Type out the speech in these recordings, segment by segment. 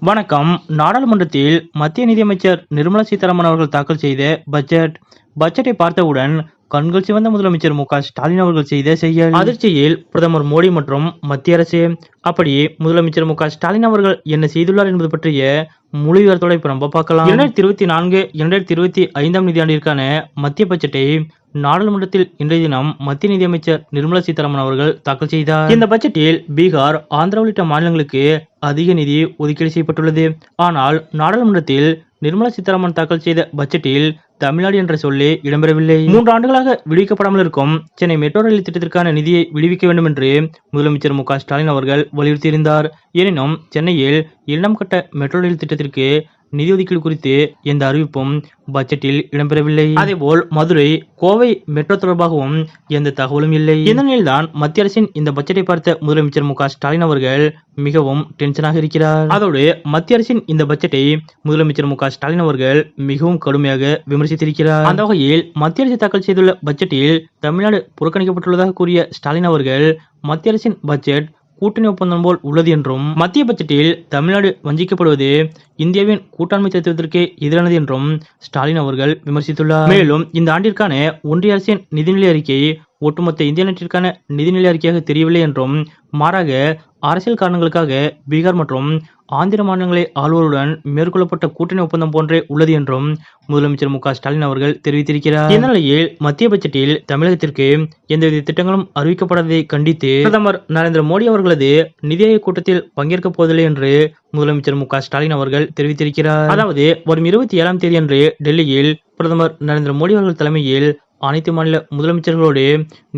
வணக்கம். நாடாளுமன்றத்தில் மத்திய நிதியமைச்சர் நிர்மலா சீதாராமன் அவர்கள் தாக்கல் செய்த பட்ஜெட்டை பார்த்தவுடன் கண்கள் சிவந்த முதலமைச்சர் மு.க.ஸ்டாலின் அவர்கள் செய்த செயல் அதிர்ச்சியில் பிரதமர் மோடி மற்றும் மத்திய அரசு. அப்படி முதலமைச்சர் மு.க.ஸ்டாலின் அவர்கள் என்ன செய்துள்ளார் என்பது பற்றிய முழு விவரத்தோட இப்ப நம்ம பார்க்கலாம். 2024-2025 நிதியாண்டிற்கான மத்திய பட்ஜெட்டை நாடாளுமன்றத்தில் இன்றைய தினம் மத்திய நிதியமைச்சர் நிர்மலா சீதாராமன் அவர்கள் தாக்கல் செய்தார். இந்த பட்ஜெட்டில் பீகார், ஆந்திரா உள்ளிட்ட மாநிலங்களுக்கு அதிக நிதி ஒதுக்கீடு செய்யப்பட்டுள்ளது. ஆனால் நாடாளுமன்றத்தில் நிர்மலா சீதாராமன் தாக்கல் செய்த பட்ஜெட்டில் தமிழ்நாடு என்ற சொல்லே இடம்பெறவில்லை. 3 ஆண்டுகளாக விடுவிக்கப்படாமல் இருக்கும் சென்னை மெட்ரோ ரயில் திட்டத்திற்கான நிதியை விடுவிக்க வேண்டும் என்று முதலமைச்சர் மு.க.ஸ்டாலின் அவர்கள் வலியுறுத்தியிருந்தார். எனினும் சென்னையில் 2ஆம் கட்ட மெட்ரோ ரயில் திட்டத்திற்கு நிதி ஒதுக்கீடு குறித்து எந்த அறிவிப்பும் பட்ஜெட்டில் இடம்பெறவில்லை. அதேபோல் மதுரை, கோவை மெட்ரோ தொடர்பாகவும் எந்த தகவலும் இல்லை. இந்த நிலையில்தான் மத்திய அரசின் இந்த பட்ஜெட்டை பார்த்த முதலமைச்சர் மு.க.ஸ்டாலின் அவர்கள் மிகவும் டென்ஷனாக இருக்கிறார். அதோடு மத்திய அரசின் இந்த பட்ஜெட்டை முதலமைச்சர் மு.க.ஸ்டாலின் அவர்கள் மிகவும் கடுமையாக விமர்சித்திருக்கிறார். அந்த வகையில் மத்திய அரசு தாக்கல் செய்துள்ள பட்ஜெட்டில் தமிழ்நாடு புறக்கணிக்கப்பட்டுள்ளதாக கூறிய ஸ்டாலின் அவர்கள் மத்திய அரசின் பட்ஜெட் கூட்டணி ஒப்பந்தம் போல் உள்ளது என்றும், மத்திய பட்ஜெட்டில் தமிழ்நாடு வஞ்சிக்கப்படுவது இந்தியாவின் கூட்டாண்மை தத்துவத்திற்கு எதிரானது என்றும் ஸ்டாலின் அவர்கள் விமர்சித்துள்ளார். மேலும் இந்த ஆண்டிற்கான ஒன்றிய அரசின் நிதிநிலை அறிக்கை ஒட்டுமொத்த இந்திய நாட்டிற்கான நிதிநிலை அறிக்கையாக தெரியவில்லை என்றும், மாறாக அரசியல் காரணங்களுக்காக பீகார் மற்றும் ஆந்திர மாநிலங்களை ஆளுவருடன் மேற்கொள்ளப்பட்ட கூட்டணி ஒப்பந்தம் போன்றே உள்ளது என்றும் முதலமைச்சர் மு.க.ஸ்டாலின் அவர்கள் தெரிவித்திருக்கிறார். இந்த நிலையில் மத்திய பட்ஜெட்டில் தமிழகத்திற்கு எந்தவித திட்டங்களும் அறிவிக்கப்படாததை கண்டித்து பிரதமர் நரேந்திர மோடி அவர்களது நிதி ஆயோக் கூட்டத்தில் பங்கேற்கப் போவதில்லை என்று முதலமைச்சர் மு.க.ஸ்டாலின் அவர்கள் தெரிவித்திருக்கிறார். அதாவது வரும் 27ஆம் தேதி அன்று டெல்லியில் பிரதமர் நரேந்திர மோடி அவர்கள் தலைமையில் அனைத்து மாநில முதலமைச்சர்களோடு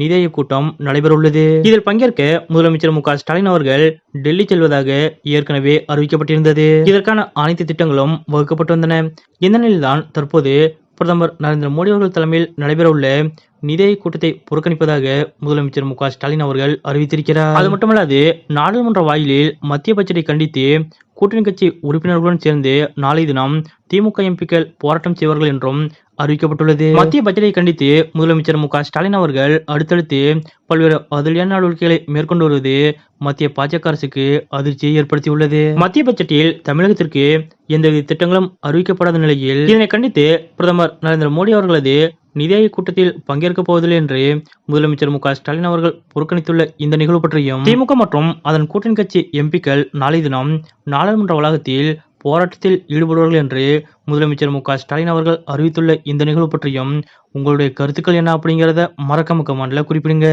நிதி ஆயோக் கூட்டம் நடைபெறவுள்ளது. இதில் பங்கேற்க முதலமைச்சர் மு.க.ஸ்டாலின் அவர்கள் டெல்லி செல்வதாக ஏற்கனவே அறிவிக்கப்பட்டிருந்தது. இதற்கான அனைத்து திட்டங்களும் வகுக்கப்பட்டு வந்தன. இந்த நிலையில்தான் தற்போது பிரதமர் நரேந்திர மோடி அவர்கள் தலைமையில் நடைபெறவுள்ள நிதி ஆயோக் கூட்டத்தை புறக்கணிப்பதாக முதலமைச்சர் மு.க.ஸ்டாலின் அவர்கள் அறிவித்திருக்கிறார். அது மட்டுமல்லாது நாடாளுமன்ற வாயிலில் மத்திய பட்ஜெட்டை கண்டித்து கூட்டணி கட்சி உறுப்பினர்களுடன் சேர்ந்து நாளை தினம் திமுக எம்பிக்கள் போராட்டம் செய்வார்கள் என்றும் அறிவிக்கப்பட்டுள்ளது. மத்திய பட்ஜெட்டை கண்டித்து முதலமைச்சர் மு.க.ஸ்டாலின் அவர்கள் அடுத்தடுத்து பல்வேறு அதிரடியான நடவடிக்கைகளை மேற்கொண்டு வருவது மத்திய பாஜக அரசுக்கு அதிர்ச்சியை ஏற்படுத்தியுள்ளது. மத்திய பட்ஜெட்டில் தமிழகத்திற்கு எந்தவித திட்டங்களும் அறிவிக்கப்படாத நிலையில் இதனை கண்டித்து பிரதமர் நரேந்திர மோடி அவர்களது நிதி ஆயோக் கூட்டத்தில் பங்கேற்கப் போவதில்லை என்று முதலமைச்சர் மு.க.ஸ்டாலின் அவர்கள் புறக்கணித்துள்ள இந்த நிகழ்வு பற்றியும், திமுக மற்றும் அதன் கூட்டணி கட்சி எம்பிக்கள் நாளை தினம் நாடாளுமன்ற வளாகத்தில் போராட்டத்தில் ஈடுபடுவார்கள் என்று முதலமைச்சர் மு.க.ஸ்டாலின் அவர்கள் அறிவித்துள்ள இந்த நிகழ்வு பற்றியும் உங்களுடைய கருத்துக்கள் என்ன அப்படிங்கிறத மறக்காம கமெண்ட்ல குறிப்பிடுங்க.